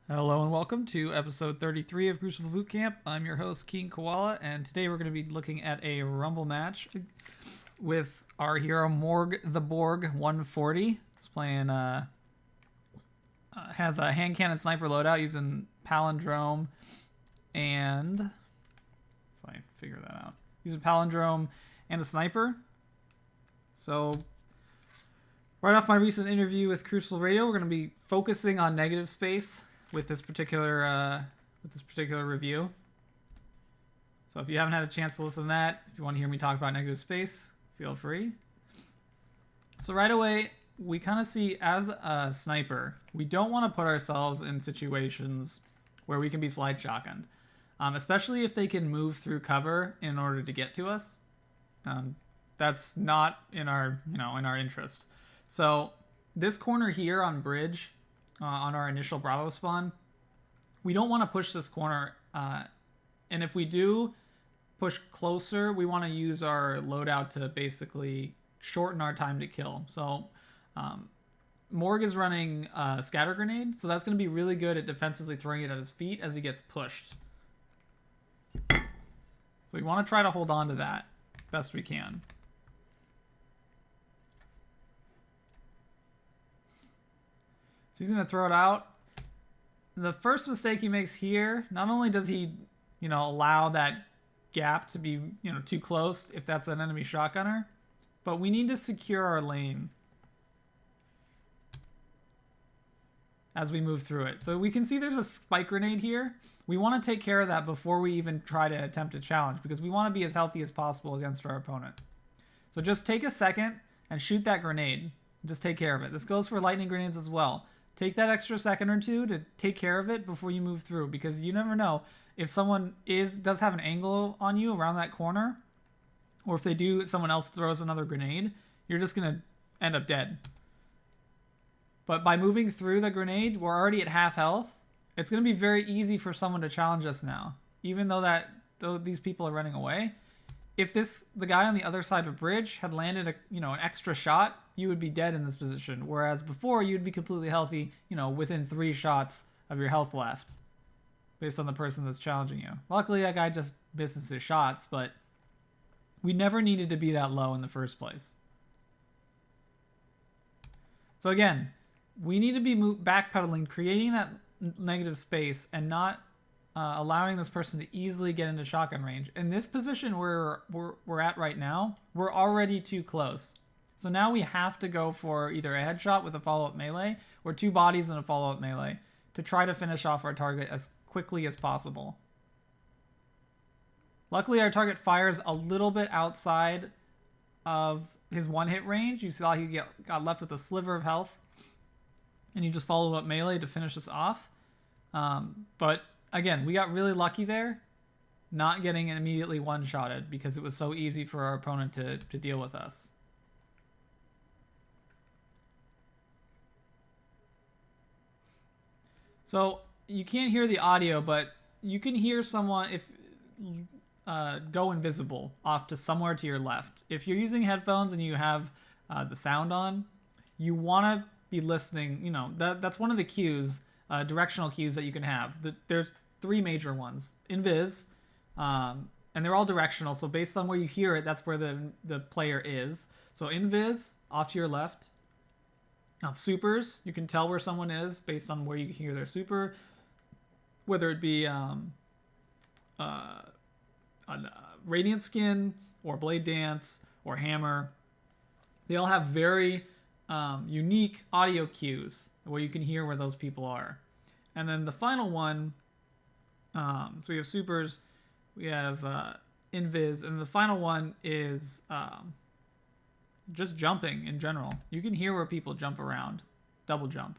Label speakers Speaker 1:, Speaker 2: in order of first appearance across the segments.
Speaker 1: Hello and welcome to episode 33 of Crucible Boot Camp. I'm your host, King Koala, and today we're going to be looking at a Rumble match with our hero, Morg the Borg 140. He's playing, has a hand cannon sniper loadout using Palindrome and. So I figure that out. Using Palindrome and a sniper. So, right off my recent interview with Crucible Radio, we're going to be focusing on negative space with this particular review. So if you haven't had a chance to listen to that, if you want to hear me talk about negative space, feel free. So right away, we kind of see as a sniper, we don't want to put ourselves in situations where we can be slide shotgunned, especially if they can move through cover in order to get to us. That's not in our interest. So this corner here on bridge, on our initial Bravo spawn, we don't want to push this corner, and if we do push closer, we want to use our loadout to basically shorten our time to kill. So Morg is running a scatter grenade, so that's going to be really good at defensively throwing it at his feet as he gets pushed. So we want to try to hold on to that best we can. So he's going to throw it out. The first mistake he makes here, not only does he, allow that gap to be, too close if that's an enemy shotgunner, but we need to secure our lane as we move through it. So we can see there's a spike grenade here. We want to take care of that before we even try to attempt a challenge because we want to be as healthy as possible against our opponent. So just take a second and shoot that grenade. Just take care of it. This goes for lightning grenades as well. Take that extra second or two to take care of it before you move through, because you never know if someone does have an angle on you around that corner, or if they do, someone else throws another grenade, you're just going to end up dead. But by moving through the grenade, we're already at half health. It's going to be very easy for someone to challenge us now, even though these people are running away. If the guy on the other side of a bridge had landed an extra shot, you would be dead in this position. Whereas before, you'd be completely healthy, within 3 shots of your health left, based on the person that's challenging you. Luckily, that guy just misses his shots, but we never needed to be that low in the first place. So again, we need to be backpedaling, creating that negative space, and not allowing this person to easily get into shotgun range. In this position where we're at right now, we're already too close. So now we have to go for either a headshot with a follow-up melee or 2 bodies and a follow-up melee to try to finish off our target as quickly as possible. Luckily, our target fires a little bit outside of his one-hit range. You saw he got left with a sliver of health, and you just follow up melee to finish this off. But again, we got really lucky there, not getting immediately one-shotted because it was so easy for our opponent to deal with us. So you can't hear the audio, but you can hear someone go invisible off to somewhere to your left. If you're using headphones and you have the sound on, you want to be listening. That's one of the cues, directional cues that you can have. There's 3 major ones. Invis, and they're all directional. So based on where you hear it, that's where the player is. So invis, off to your left. Now supers, you can tell where someone is based on where you hear their super, whether it be Radiant Skin or Blade Dance or Hammer. They all have very unique audio cues where you can hear where those people are. And then the final one, so we have supers, we have invis, and the final one is just jumping in general. You can hear where people jump around, double jump.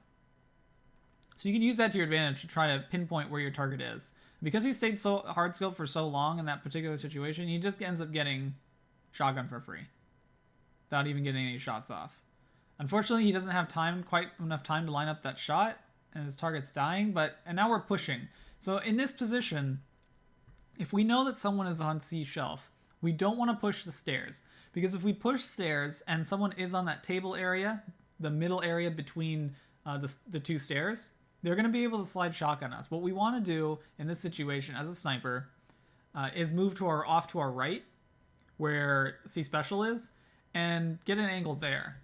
Speaker 1: So you can use that to your advantage to try to pinpoint where your target is. Because he stayed so hard skill for so long in that particular situation, he just ends up getting shotgun for free without even getting any shots off. Unfortunately, he doesn't have quite enough time to line up that shot, and his target's dying. And now we're pushing. So in this position, if we know that someone is on C shelf, we don't want to push the stairs. Because if we push stairs and someone is on that table area, the middle area between the 2 stairs, they're going to be able to slide shotgun us. What we want to do in this situation as a sniper is move off to our right, where C special is, and get an angle there.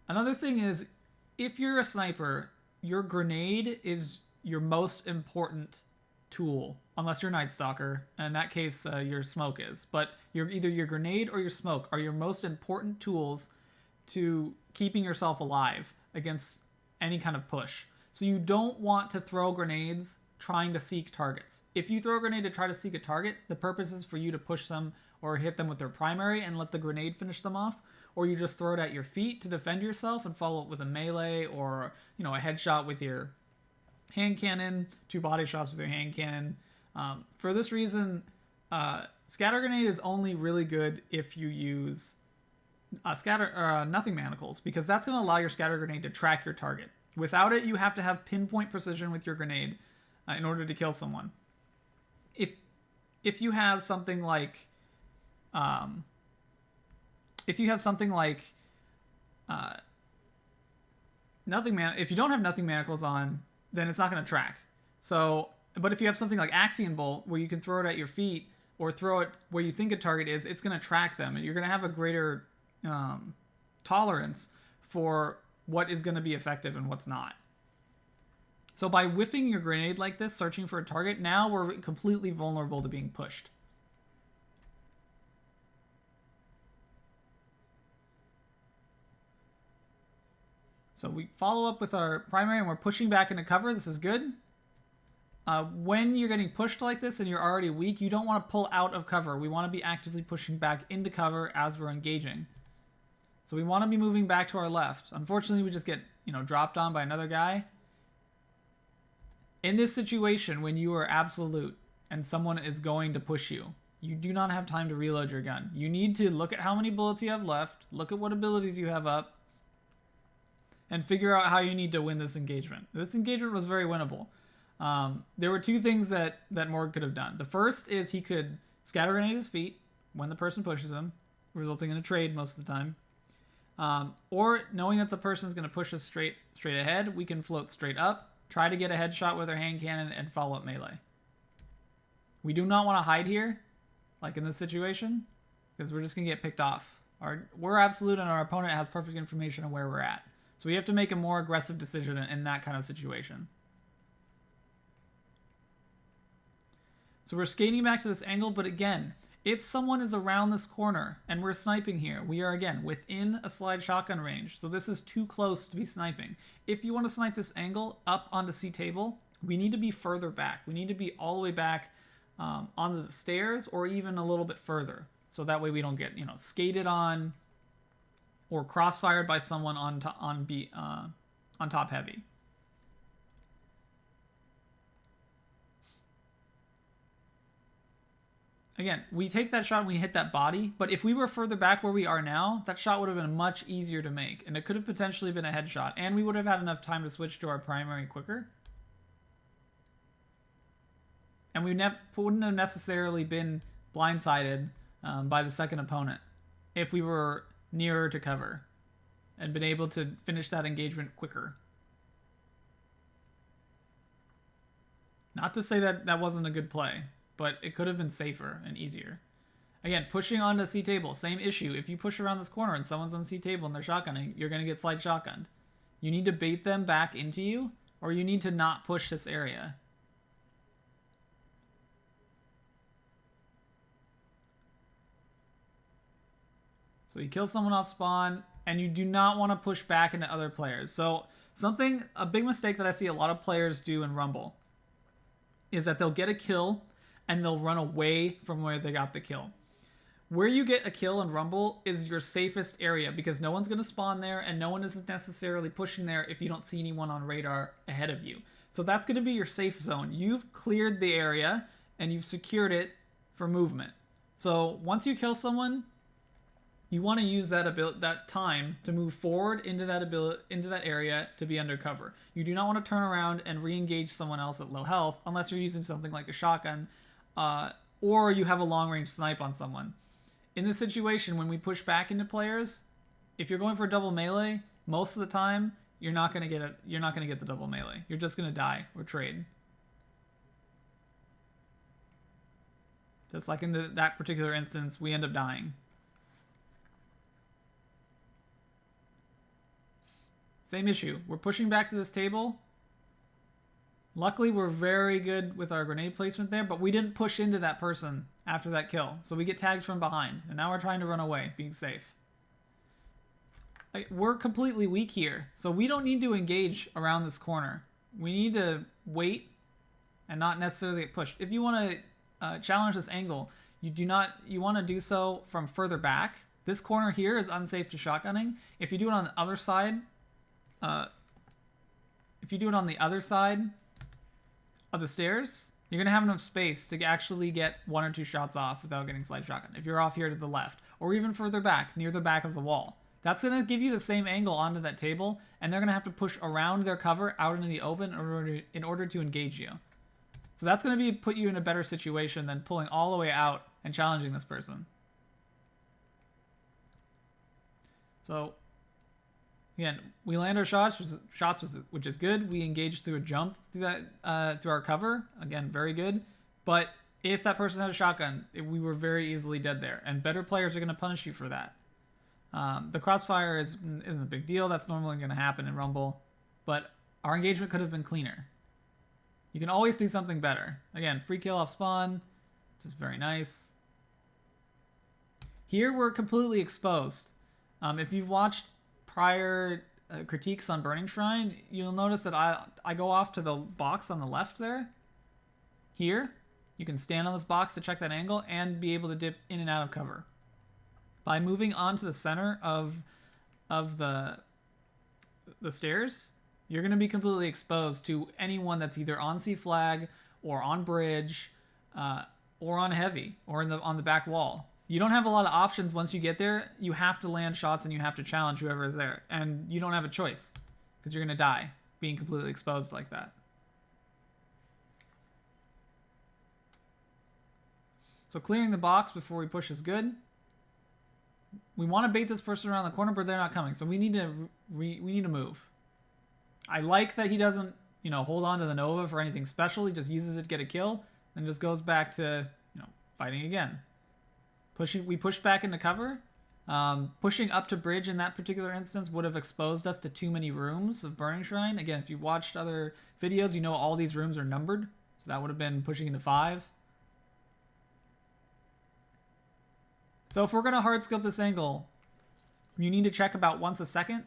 Speaker 1: Another thing is, if you're a sniper, your grenade is your most important tool, unless you're Night Stalker. In that case, your smoke is. But either your grenade or your smoke are your most important tools to keeping yourself alive against any kind of push. So you don't want to throw grenades trying to seek targets. If you throw a grenade to try to seek a target, the purpose is for you to push them or hit them with their primary and let the grenade finish them off. Or you just throw it at your feet to defend yourself and follow it with a melee or, a headshot with your hand cannon, 2 body shots with your hand cannon. For this reason, scatter grenade is only really good if you use nothing manacles, because that's going to allow your scatter grenade to track your target. Without it, you have to have pinpoint precision with your grenade in order to kill someone. If you have something like if you don't have nothing manacles on, then it's not going to track. So, but if you have something like Axion Bolt, where you can throw it at your feet or throw it where you think a target is, it's going to track them, and you're going to have a greater tolerance for what is going to be effective and what's not. So by whiffing your grenade like this, searching for a target, now we're completely vulnerable to being pushed. So we follow up with our primary and we're pushing back into cover. This is good. When you're getting pushed like this and you're already weak, you don't want to pull out of cover. We want to be actively pushing back into cover as we're engaging. So we want to be moving back to our left. Unfortunately, we just get, dropped on by another guy. In this situation, when you are absolute and someone is going to push you, you do not have time to reload your gun. You need to look at how many bullets you have left, look at what abilities you have up, and figure out how you need to win this engagement. This engagement was very winnable. There were 2 things that Morg could have done. The first is he could scatter grenade his feet when the person pushes him, resulting in a trade most of the time. Or knowing that the person is going to push us straight ahead, we can float straight up, try to get a headshot with our hand cannon, and follow up melee. We do not want to hide here, like in this situation, because we're just going to get picked off. We're absolute and our opponent has perfect information on where we're at. So we have to make a more aggressive decision in that kind of situation. So we're skating back to this angle, but again, if someone is around this corner and we're sniping here, we are again within a slide shotgun range. So this is too close to be sniping. If you want to snipe this angle up onto C table, we need to be further back. We need to be all the way back onto the stairs or even a little bit further. So that way we don't get, skated on or crossfired by someone on top heavy. Again, we take that shot and we hit that body, but if we were further back where we are now, that shot would have been much easier to make, and it could have potentially been a headshot, and we would have had enough time to switch to our primary quicker. And we wouldn't have necessarily been blindsided by the second opponent if we were nearer to cover and been able to finish that engagement quicker. Not to say that that wasn't a good play, but it could have been safer and easier. Again, pushing onto C table, same issue. If you push around this corner and someone's on C table and they're shotgunning, you're going to get slide shotgunned. You need to bait them back into you, or you need to not push this area. So you kill someone off spawn, and you do not want to push back into other players. So a big mistake that I see a lot of players do in Rumble is that they'll get a kill and they'll run away from where they got the kill. Where you get a kill in Rumble is your safest area because no one's going to spawn there and no one is necessarily pushing there if you don't see anyone on radar ahead of you. So that's going to be your safe zone. You've cleared the area and you've secured it for movement. So once you kill someone, you want to use that time to move forward into that area to be undercover. You do not want to turn around and re-engage someone else at low health unless you're using something like a shotgun or you have a long-range snipe on someone. In this situation, when we push back into players, if you're going for double melee, most of the time you're not gonna get it. You're not gonna get the double melee. You're just gonna die or trade. Just like in that particular instance, we end up dying. Same issue. We're pushing back to this table. Luckily, we're very good with our grenade placement there, but we didn't push into that person after that kill. So we get tagged from behind, and now we're trying to run away, being safe. We're completely weak here, so we don't need to engage around this corner. We need to wait and not necessarily get pushed. If you want to challenge this angle, you want to do so from further back. This corner here is unsafe to shotgunning. If you do it on the other side, of the stairs, you're going to have enough space to actually get 1 or 2 shots off without getting slide shotgun. If you're off here to the left, or even further back, near the back of the wall. That's going to give you the same angle onto that table, and they're going to have to push around their cover out into the open in order to engage you. So that's going to put you in a better situation than pulling all the way out and challenging this person. So again, we land our shots, which is good. We engage through a jump through our cover. Again, very good. But if that person had a shotgun, we were very easily dead there. And better players are going to punish you for that. The crossfire isn't a big deal. That's normally going to happen in Rumble. But our engagement could have been cleaner. You can always do something better. Again, free kill off spawn. Which is very nice. Here, we're completely exposed. If you've watched prior critiques on Burning Shrine, you'll notice that I go off to the box on the left there. Here, you can stand on this box to check that angle and be able to dip in and out of cover. By moving onto the center of the stairs, you're going to be completely exposed to anyone that's either on C flag or on bridge or on heavy or on the back wall. You don't have a lot of options once you get there. You have to land shots and you have to challenge whoever is there. And you don't have a choice because you're going to die being completely exposed like that. So clearing the box before we push is good. We want to bait this person around the corner, but they're not coming. So we need to move. I like that he doesn't, hold on to the Nova for anything special. He just uses it to get a kill and just goes back to, fighting again. We pushed back into cover. Pushing up to bridge in that particular instance would have exposed us to too many rooms of Burning Shrine. Again, if you've watched other videos, you know all these rooms are numbered. So that would have been pushing into 5. So if we're going to hard scope this angle, you need to check about once a second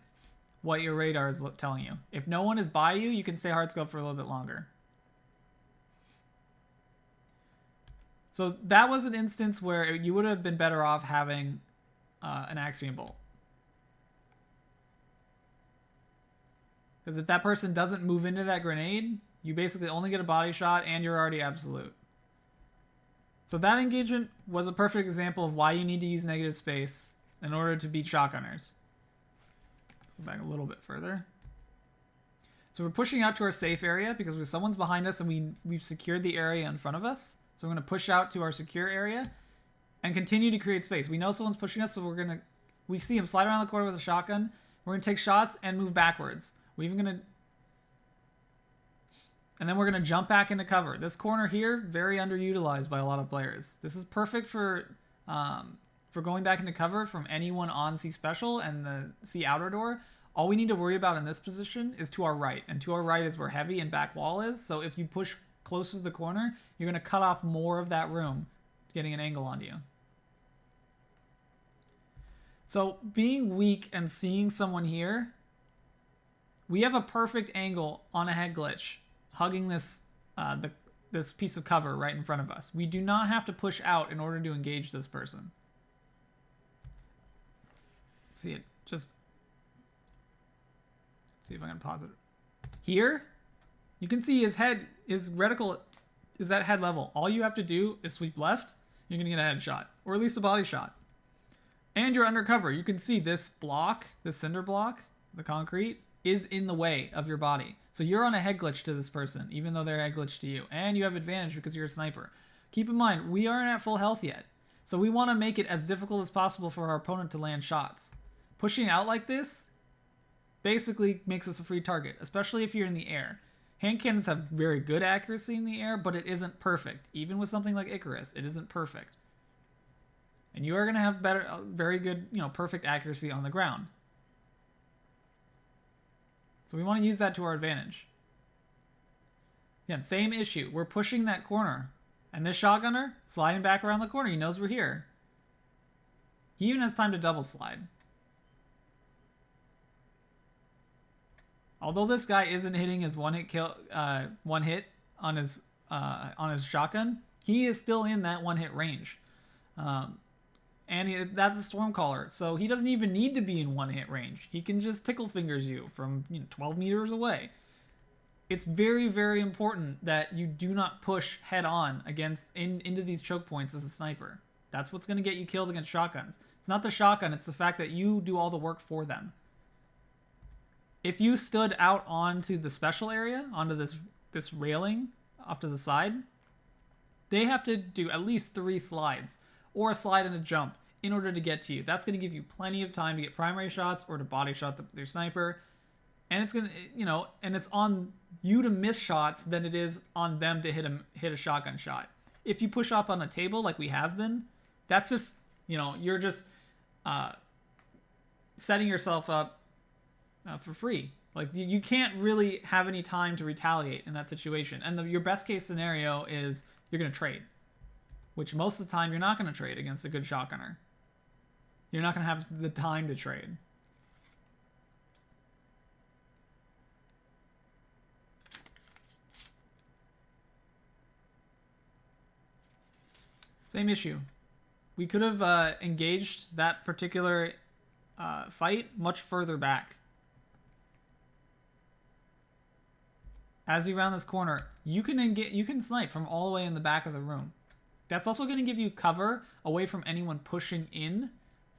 Speaker 1: what your radar is telling you. If no one is by you, you can stay hard scope for a little bit longer. So that was an instance where you would have been better off having an Axiom Bolt. Because if that person doesn't move into that grenade, you basically only get a body shot and you're already absolute. So that engagement was a perfect example of why you need to use negative space in order to beat shotgunners. Let's go back a little bit further. So we're pushing out to our safe area because someone's behind us and we've secured the area in front of us. So we're going to push out to our secure area and continue to create space. We know someone's pushing us, so we see him slide around the corner with a shotgun. We're going to take shots and move backwards. And then we're going to jump back into cover. This corner here, very underutilized by a lot of players. This is perfect for going back into cover from anyone on C Special and the C Outer Door. All we need to worry about in this position is to our right. And to our right is where heavy and back wall is. So if you push closer to the corner, you're going to cut off more of that room, getting an angle onto you. So being weak and seeing someone here, we have a perfect angle on a head glitch, hugging this this piece of cover right in front of us. We do not have to push out in order to engage this person. See it, just see if I can pause it. Here, you can see his head, his reticle is at head level. All you have to do is sweep left, you're gonna get a headshot, or at least a body shot. And you're undercover. You can see this block, this cinder block, the concrete, is in the way of your body. So you're on a head glitch to this person, even though they're head glitch to you. And you have advantage because you're a sniper. Keep in mind, we aren't at full health yet. So we want to make it as difficult as possible for our opponent to land shots. Pushing out like this basically makes us a free target, especially if you're in the air. Hand cannons have very good accuracy in the air, but it isn't perfect. Even with something like Icarus, it isn't perfect. And you are going to have very good, perfect accuracy on the ground. So we want to use that to our advantage. Again, same issue. We're pushing that corner. And this shotgunner, sliding back around the corner, he knows we're here. He even has time to double slide. Although this guy isn't hitting his one hit on his shotgun, he is still in that one hit range. And that's a Stormcaller, so he doesn't even need to be in one hit range. He can just tickle fingers you from 12 meters away. It's very, very important that you do not push head on into these choke points as a sniper. That's what's going to get you killed against shotguns. It's not the shotgun, it's the fact that you do all the work for them. If you stood out onto the special area, onto this railing off to the side, they have to do at least 3 slides, or a slide and a jump, in order to get to you. That's going to give you plenty of time to get primary shots or to body shot their sniper. And it's going to, and it's on you to miss shots than it is on them to hit a shotgun shot. If you push up on a table like we have been, that's just, you're just setting yourself up for free. Like, you can't really have any time to retaliate in that situation. And your best case scenario is you're going to trade, which most of the time you're not going to trade against a good shotgunner. You're not going to have the time to trade. Same issue. We could have engaged that particular fight much further back. As we round this corner, you can snipe from all the way in the back of the room. That's also going to give you cover away from anyone pushing in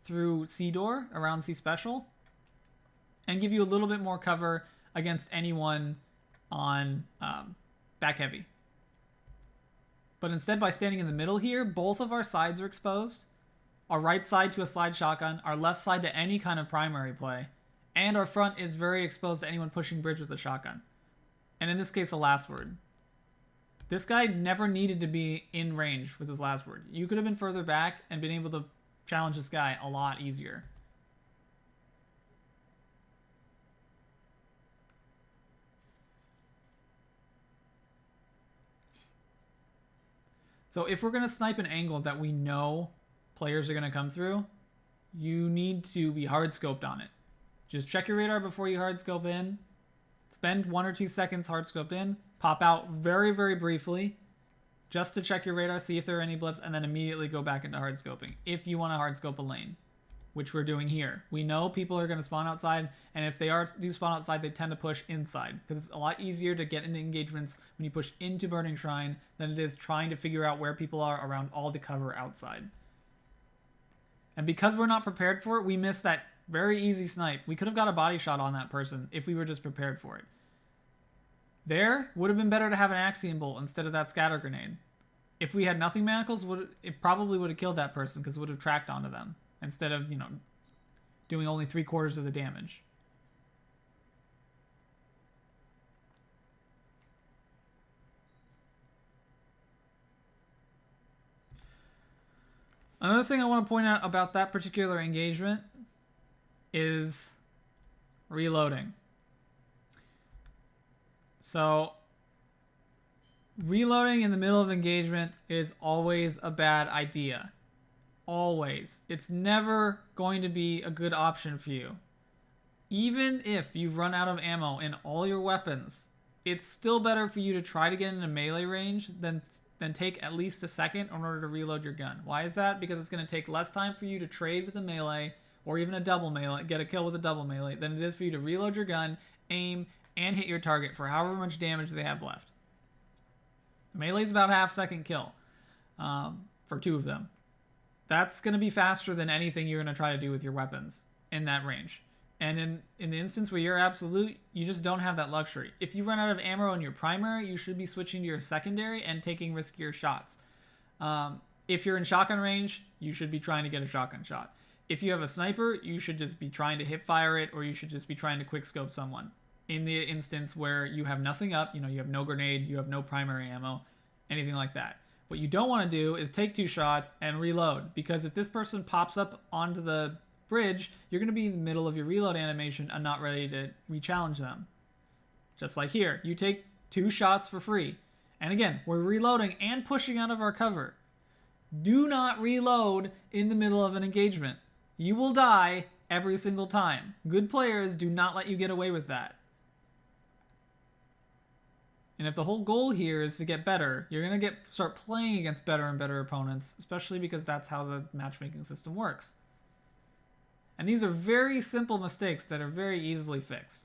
Speaker 1: through C door around C special, and give you a little bit more cover against anyone on back heavy. But instead, by standing in the middle here, both of our sides are exposed. Our right side to a slide shotgun, our left side to any kind of primary play, and our front is very exposed to anyone pushing bridge with a shotgun. And in this case, a last word. This guy never needed to be in range with his last word. You could have been further back and been able to challenge this guy a lot easier. So if we're going to snipe an angle that we know players are going to come through, you need to be hard scoped on it. Just check your radar before you hard scope in. Spend 1 or 2 seconds hard scoped in. Pop out very, very briefly just to check your radar, see if there are any blips, and then immediately go back into hard scoping if you want to hard scope a lane, which we're doing here. We know people are going to spawn outside, and if they do spawn outside, they tend to push inside because it's a lot easier to get into engagements when you push into Burning Shrine than it is trying to figure out where people are around all the cover outside. And because we're not prepared for it, we missed that very easy snipe. We could have got a body shot on that person if we were just prepared for it. There would have been better to have an Axiom Bolt instead of that scatter grenade. If we had nothing manacles, it probably would have killed that person because it would have tracked onto them instead of, doing only 3/4 of the damage. Another thing I want to point out about that particular engagement is reloading. So, reloading in the middle of engagement is always a bad idea. Always. It's never going to be a good option for you. Even if you've run out of ammo in all your weapons, it's still better for you to try to get into melee range than take at least a second in order to reload your gun. Why is that? Because it's going to take less time for you to trade with a melee or even a double melee, get a kill with a double melee, than it is for you to reload your gun, aim, and hit your target for however much damage they have left. Melee is about a half-second kill for 2 of them. That's going to be faster than anything you're going to try to do with your weapons in that range. And in the instance where you're absolute, you just don't have that luxury. If you run out of ammo in your primary, you should be switching to your secondary and taking riskier shots. If you're in shotgun range, you should be trying to get a shotgun shot. If you have a sniper, you should just be trying to hip fire it, or you should just be trying to quick scope someone. In the instance where you have nothing up, you have no grenade, you have no primary ammo, anything like that. What you don't want to do is take 2 shots and reload, because if this person pops up onto the bridge, you're going to be in the middle of your reload animation and not ready to re-challenge them. Just like here, you take 2 shots for free. And again, we're reloading and pushing out of our cover. Do not reload in the middle of an engagement. You will die every single time. Good players do not let you get away with that. And if the whole goal here is to get better, you're going to start playing against better and better opponents, especially because that's how the matchmaking system works. And these are very simple mistakes that are very easily fixed.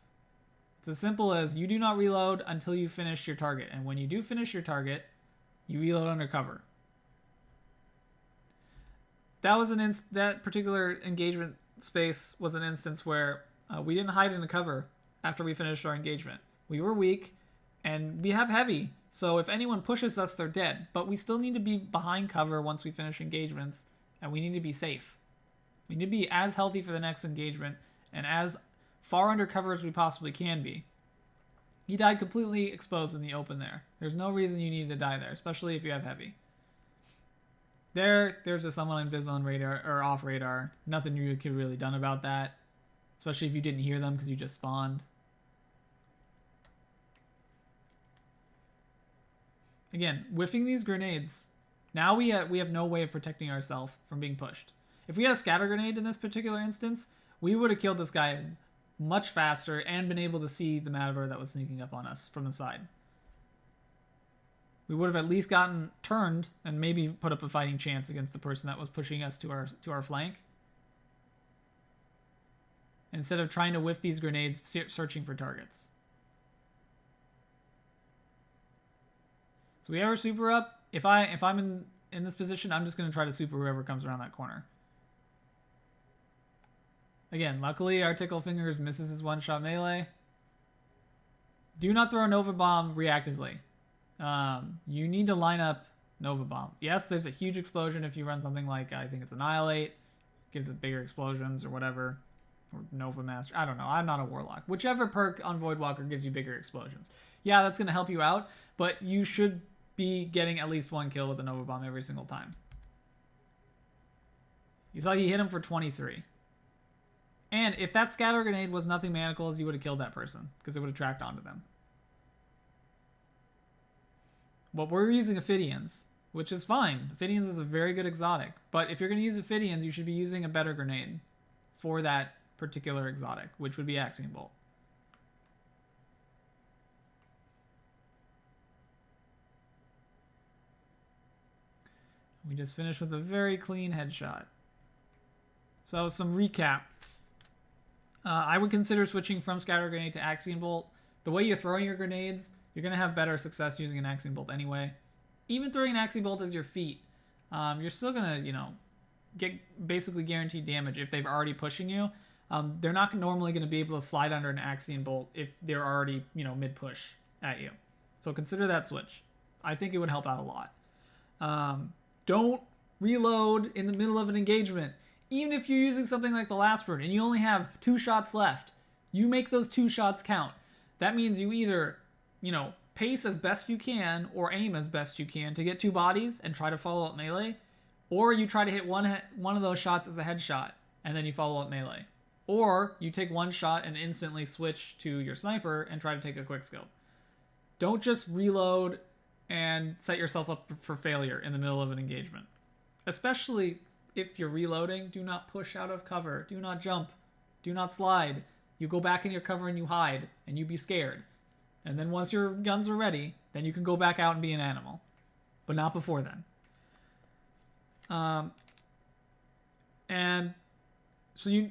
Speaker 1: It's as simple as you do not reload until you finish your target. And when you do finish your target, you reload under cover. That particular engagement space was an instance where we didn't hide in the cover after we finished our engagement. We were weak, and we have heavy, so if anyone pushes us, they're dead. But we still need to be behind cover once we finish engagements, and we need to be safe. We need to be as healthy for the next engagement, and as far under cover as we possibly can be. He died completely exposed in the open there. There's no reason you need to die there, especially if you have heavy. There's just someone invisible on radar or off radar. Nothing you could really done about that, especially if you didn't hear them because you just spawned. Again, whiffing these grenades, now we have no way of protecting ourselves from being pushed. If we had a scatter grenade in this particular instance, we would have killed this guy much faster and been able to see the Matador that was sneaking up on us from the side. We would have at least gotten turned and maybe put up a fighting chance against the person that was pushing us to our flank. Instead of trying to whiff these grenades, searching for targets. So we have our super up. If I'm in this position, I'm just going to try to super whoever comes around that corner. Again, luckily our Tickle Fingers misses his one-shot melee. Do not throw a Nova Bomb reactively. You need to line up Nova Bomb. Yes, there's a huge explosion if you run something like, I think it's Annihilate. Gives it bigger explosions or whatever. Or Nova Master. I don't know. I'm not a Warlock. Whichever perk on Voidwalker gives you bigger explosions. Yeah, that's going to help you out, but you should be getting at least 1 kill with a Nova Bomb every single time. You saw he hit him for 23. And if that scatter grenade was nothing manacles, you would have killed that person because it would have tracked onto them. But we're using Ophidians, which is fine. Ophidians is a very good exotic. But if you're going to use Ophidians, you should be using a better grenade for that particular exotic, which would be Axiom Bolt. We just finished with a very clean headshot. So some recap. I would consider switching from Scatter Grenade to Axiom Bolt. The way you're throwing your grenades, you're going to have better success using an Axiom Bolt anyway. Even throwing an Axiom Bolt as your feet, you're still going to, get basically guaranteed damage if they're already pushing you. They're not normally going to be able to slide under an Axiom Bolt if they're already, mid-push at you. So consider that switch. I think it would help out a lot. Don't reload in the middle of an engagement. Even if you're using something like the Last Burn and you only have 2 shots left, you make those 2 shots count. That means you either, pace as best you can or aim as best you can to get 2 bodies and try to follow up melee, or you try to hit one of those shots as a headshot and then you follow up melee. Or you take 1 shot and instantly switch to your sniper and try to take a quick scope. Don't just reload and set yourself up for failure in the middle of an engagement. Especially if you're reloading, do not push out of cover. Do not jump. Do not slide. You go back in your cover and you hide, and you be scared. And then once your guns are ready, then you can go back out and be an animal. But not before then. And so you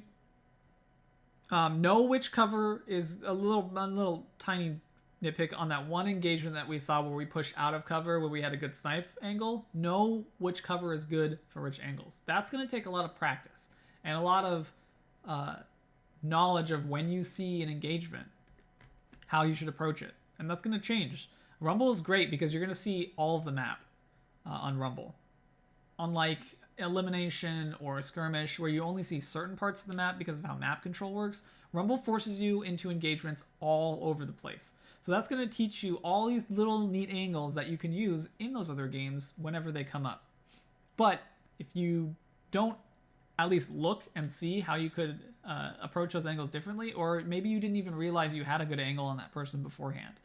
Speaker 1: know which cover is a little tiny nitpick on that one engagement that we saw where we pushed out of cover, where we had a good snipe angle. Know which cover is good for which angles. That's going to take a lot of practice and a lot of knowledge of when you see an engagement, how you should approach it. And that's going to change. Rumble is great because you're going to see all of the map on Rumble. Unlike elimination or a skirmish where you only see certain parts of the map because of how map control works, Rumble forces you into engagements all over the place. So that's going to teach you all these little neat angles that you can use in those other games whenever they come up. But if you don't at least look and see how you could approach those angles differently, or maybe you didn't even realize you had a good angle on that person beforehand,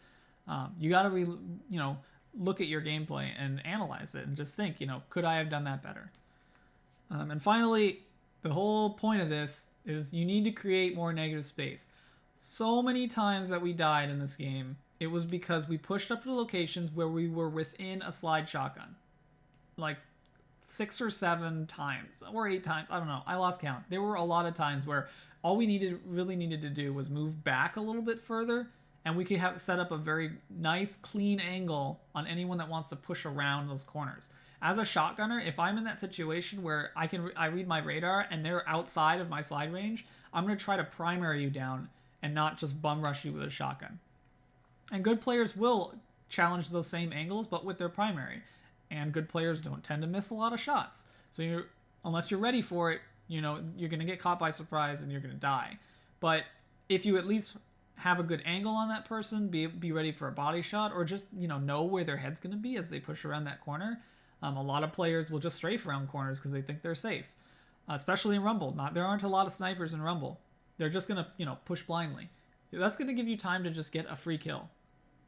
Speaker 1: you got to look at your gameplay and analyze it and just think, could I have done that better? And finally, the whole point of this is you need to create more negative space. So many times that we died in this game, it was because we pushed up to locations where we were within a slide shotgun. Like 6 or 7 times, or 8 times, I don't know. I lost count. There were a lot of times where all we really needed to do was move back a little bit further, and we could have set up a very nice, clean angle on anyone that wants to push around those corners. As a shotgunner, if I'm in that situation where I read my radar and they're outside of my slide range, I'm going to try to primary you down and not just bum rush you with a shotgun. And good players will challenge those same angles, but with their primary. And good players don't tend to miss a lot of shots. So unless you're ready for it, you're going to get caught by surprise and you're going to die. But if you at least have a good angle on that person, be ready for a body shot, or just know where their head's going to be as they push around that corner. A lot of players will just strafe around corners because they think they're safe, especially in Rumble. There aren't a lot of snipers in Rumble. They're just going to push blindly. That's going to give you time to just get a free kill.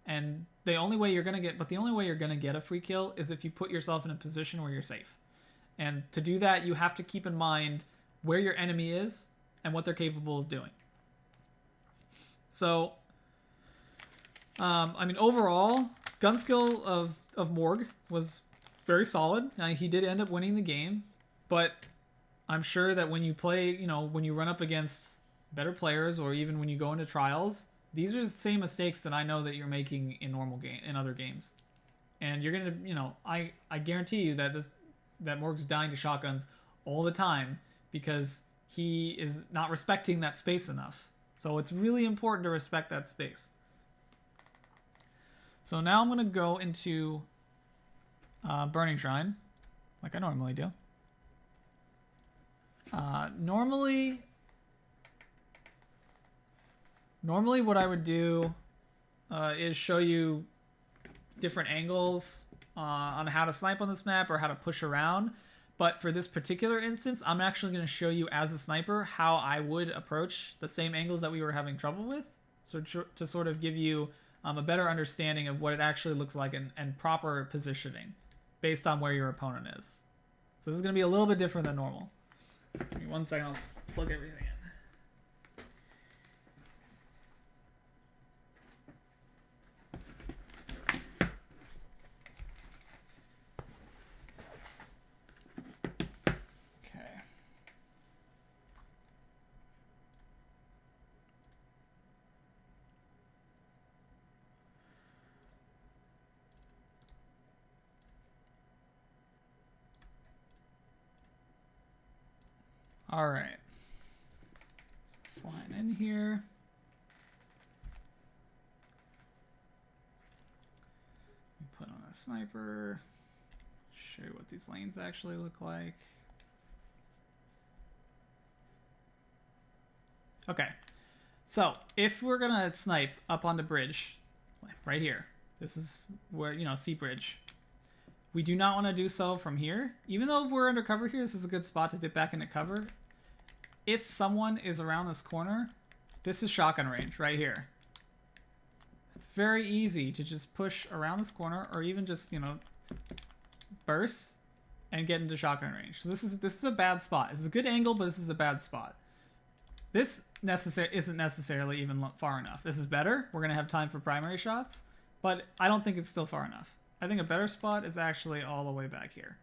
Speaker 1: And the only way you're going to get a free kill is if you put yourself in a position where you're safe. And to do that, you have to keep in mind where your enemy is and what they're capable of doing. So, overall, gun skill of Morg was very solid. He did end up winning the game, but I'm sure that when you play, when you run up against better players, or even when you go into trials, these are the same mistakes that I know that you're making in other games. And you're gonna, I guarantee you that Morg's dying to shotguns all the time because he is not respecting that space enough. So it's really important to respect that space. So now I'm gonna go into Burning Shrine, like I normally do. Normally what I would do is show you different angles on how to snipe on this map or how to push around. But for this particular instance, I'm actually going to show you as a sniper how I would approach the same angles that we were having trouble with. So to sort of give you a better understanding of what it actually looks like and proper positioning based on where your opponent is. So this is going to be a little bit different than normal. Give me 1 second, I'll plug everything in. All right, flying in here. We put on a sniper. Show you what these lanes actually look like. Okay, so if we're gonna snipe up on the bridge, right here, this is where, Sea Bridge. We do not want to do so from here. Even though we're under cover here, this is a good spot to dip back into cover. If someone is around this corner, this is shotgun range right here. It's very easy to just push around this corner, or even just, burst and get into shotgun range. So this is a bad spot. It's a good angle, but this is a bad spot. This isn't necessarily even far enough. This is better. We're going to have time for primary shots, but I don't think it's still far enough. I think a better spot is actually all the way back here.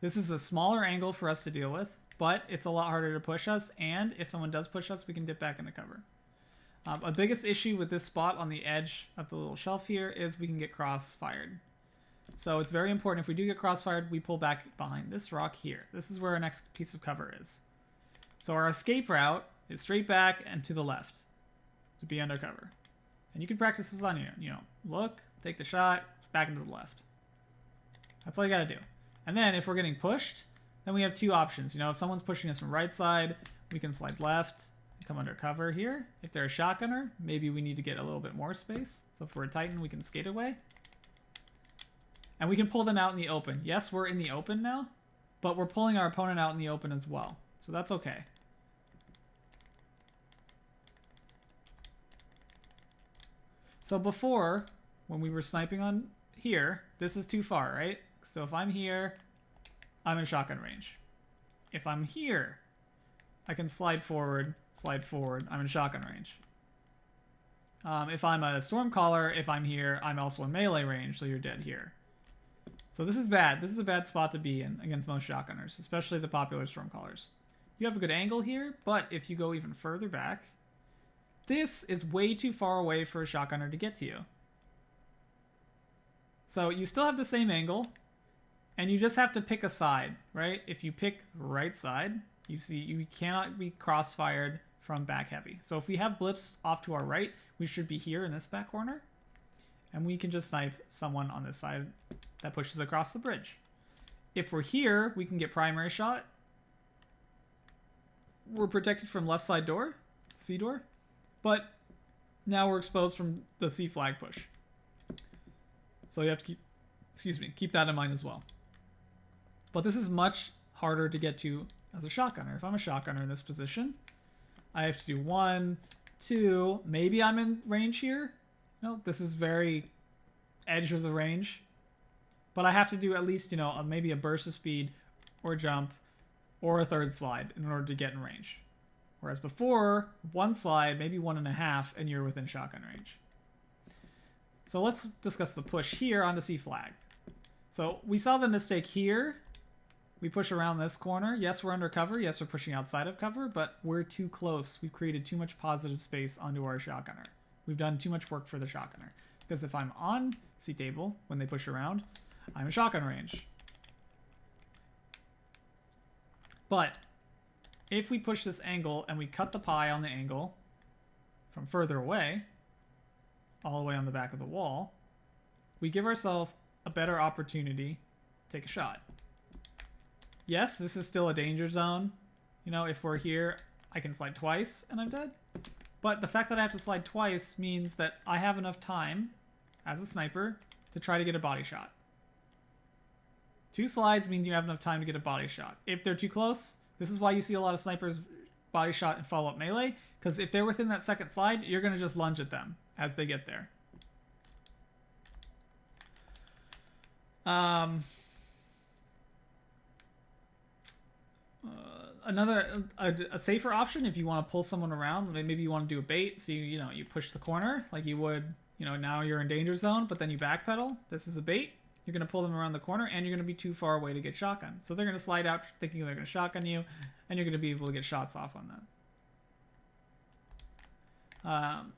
Speaker 1: This is a smaller angle for us to deal with, but it's a lot harder to push us, and if someone does push us, we can dip back into cover. A biggest issue with this spot on the edge of the little shelf here is we can get cross-fired. So it's very important, if we do get cross-fired, we pull back behind this rock here. This is where our next piece of cover is. So our escape route is straight back and to the left to be under cover. And you can practice this on your, look, take the shot, back into the left. That's all you gotta do. And then if we're getting pushed, then we have two options. You know, if someone's pushing us from right side, we can slide left and come under cover here. If they're a shotgunner, maybe we need to get a little bit more space. So if we're a Titan, we can skate away. And we can pull them out in the open. Yes, we're in the open now, but we're pulling our opponent out in the open as well. So that's okay. So before, when we were sniping on here, this is too far, right? So if I'm here, I'm in shotgun range. If I'm here, I can slide forward, I'm in shotgun range. If I'm a Stormcaller, if I'm here, I'm also in melee range, so you're dead here. So this is bad. This is a bad spot to be in against most shotgunners, especially the popular Stormcallers. You have a good angle here, but if you go even further back, this is way too far away for a shotgunner to get to you. So you still have the same angle, and you just have to pick a side, right? If you pick right side, you see you cannot be crossfired from back heavy. So if we have blips off to our right, we should be here in this back corner, and we can just snipe someone on this side that pushes across the bridge. If we're here, we can get primary shot. We're protected from left side door, C door, but now we're exposed from the C flag push. So you have to keep that in mind as well. But this is much harder to get to as a shotgunner. If I'm a shotgunner in this position, I have to do 1, 2, maybe I'm in range here. No, this is very edge of the range. But I have to do at least, you know, maybe a burst of speed or jump or a third slide in order to get in range. Whereas before, 1 slide, maybe 1.5, and you're within shotgun range. So let's discuss the push here onto C flag. So we saw the mistake here. We push around this corner. Yes, we're under cover. Yes, we're pushing outside of cover, but we're too close. We've created too much positive space onto our shotgunner. We've done too much work for the shotgunner. Because if I'm on C table when they push around, I'm in shotgun range. But if we push this angle and we cut the pie on the angle from further away, all the way on the back of the wall, we give ourselves a better opportunity to take a shot. Yes, this is still a danger zone. You know, if we're here, I can slide twice and I'm dead. But the fact that I have to slide twice means that I have enough time as a sniper to try to get a body shot. 2 slides means you have enough time to get a body shot. If they're too close, this is why you see a lot of snipers body shot and follow up melee, because if they're within that second slide, you're going to just lunge at them as they get there. A safer option, if you want to pull someone around, maybe you want to do a bait, so you push the corner like you would, now you're in danger zone, but then you backpedal. This is a bait. You're going to pull them around the corner, and you're going to be too far away to get shotgun. So they're going to slide out thinking they're going to shotgun you, and you're going to be able to get shots off on them.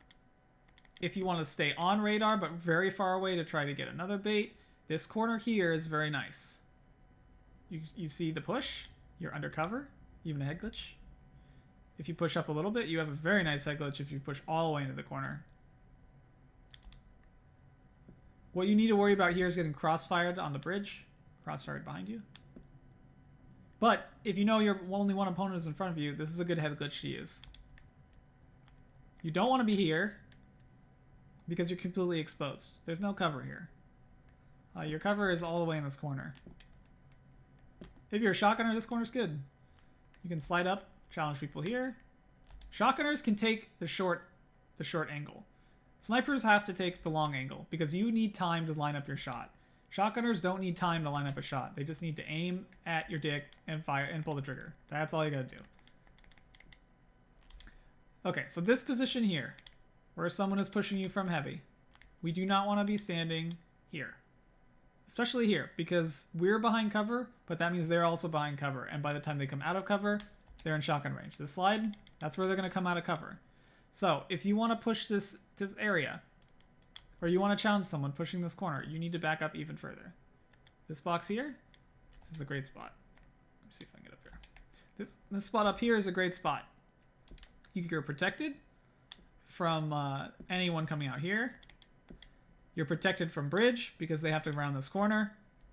Speaker 1: If you want to stay on radar, but very far away to try to get another bait, this corner here is very nice. You see the push, you're undercover, even a head glitch. If you push up a little bit, you have a very nice head glitch if you push all the way into the corner. What you need to worry about here is getting crossfired on the bridge. Crossfired behind you. But if you know your only one opponent is in front of you, this is a good head glitch to use. You don't want to be here because you're completely exposed. There's no cover here. Your cover is all the way in this corner. If you're a shotgunner, this corner's good. You can slide up, challenge people here. Shotgunners can take the short angle. Snipers have to take the long angle because you need time to line up your shot. Shotgunners don't need time to line up a shot. They just need to aim at your dick and fire and pull the trigger. That's all you gotta do. Okay, so this position here, where someone is pushing you from heavy, we do not want to be standing here. Especially here, because we're behind cover, but that means they're also behind cover. And by the time they come out of cover, they're in shotgun range. This slide, that's where they're going to come out of cover. So if you want to push this area, or you want to challenge someone pushing this corner, you need to back up even further. This box here, this is a great spot. Let me see if I can get up here. This spot up here is a great spot. You're protected from anyone coming out here. You're protected from bridge because they have to round this corner.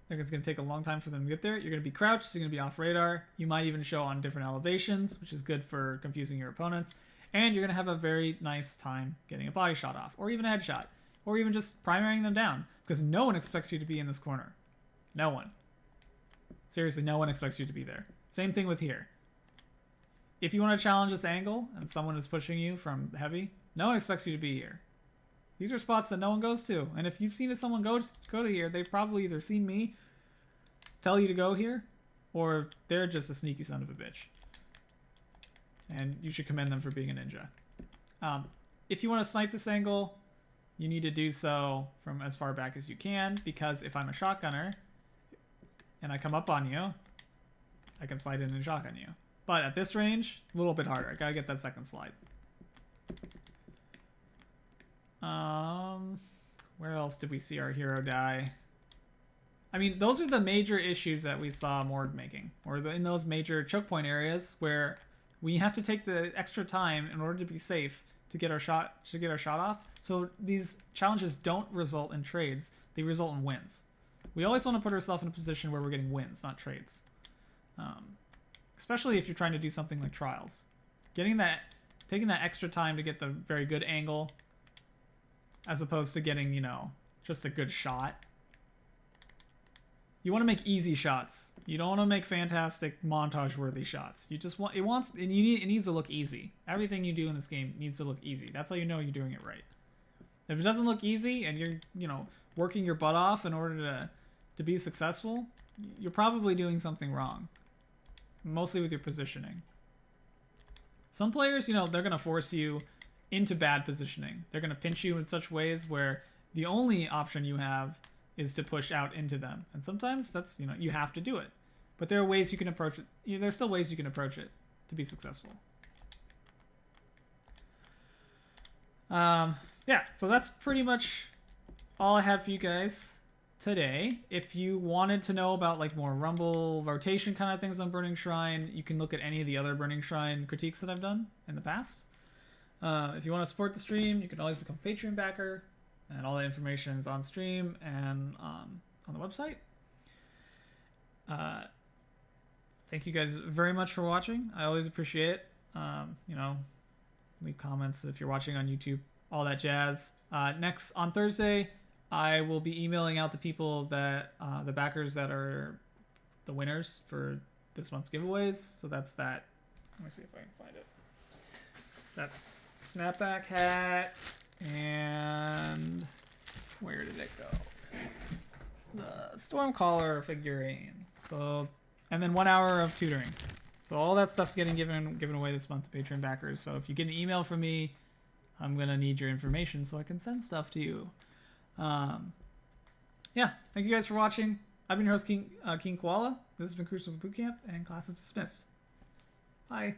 Speaker 1: It's going to take a long time for them to get there. You're going to be crouched, so you're going to be off radar. You might even show on different elevations, which is good for confusing your opponents. And you're going to have a very nice time getting a body shot off, or even a headshot, or even just primarying them down, because no one expects you to be in this corner. No one. Seriously, no one expects you to be there. Same thing with here. If you want to challenge this angle and someone is pushing you from heavy, no one expects you to be here. These are spots that no one goes to. And if you've seen someone go to here, they've probably either seen me tell you to go here, or they're just a sneaky son of a bitch. And you should commend them for being a ninja. If you want to snipe this angle, you need to do so from as far back as you can, because if I'm a shotgunner and I come up on you, I can slide in and shotgun you. But at this range, a little bit harder. I gotta get that second slide. Where else did we see our hero die? I mean, those are the major issues that we saw Morg making, or in those major choke point areas where we have to take the extra time in order to be safe to get our shot off. So these challenges don't result in trades; they result in wins. We always want to put ourselves in a position where we're getting wins, not trades. Especially if you're trying to do something like trials, taking that extra time to get the very good angle, as opposed to getting, just a good shot. You want to make easy shots. You don't want to make fantastic montage-worthy shots. You just want it needs to look easy. Everything you do in this game needs to look easy. That's how you know you're doing it right. If it doesn't look easy and you're, working your butt off in order to be successful, you're probably doing something wrong. Mostly with your positioning. Some players, they're going to force you into bad positioning. They're going to pinch you in such ways where the only option you have is to push out into them. And sometimes that's, you have to do it. But there are ways you can approach it. There's still ways you can approach it to be successful. Yeah, so that's pretty much all I have for you guys today. If you wanted to know about more rumble rotation kind of things on Burning Shrine, you can look at any of the other Burning Shrine critiques that I've done in the past. If you want to support the stream, you can always become a Patreon backer, and all the information is on stream and on the website. Thank you guys very much for watching. I always appreciate it. Leave comments if you're watching on YouTube, all that jazz. Next on Thursday, I will be emailing out the people that the backers that are the winners for this month's giveaways. So that's that. Let me see if I can find it. That snapback hat, and where did it go? The Stormcaller figurine. So, and then 1 hour of tutoring. So all that stuff's getting given away this month to Patreon backers. So if you get an email from me, I'm gonna need your information so I can send stuff to you. Yeah, thank you guys for watching. I've been your host, King Koala. This has been Crucible Bootcamp, and class is dismissed. Bye.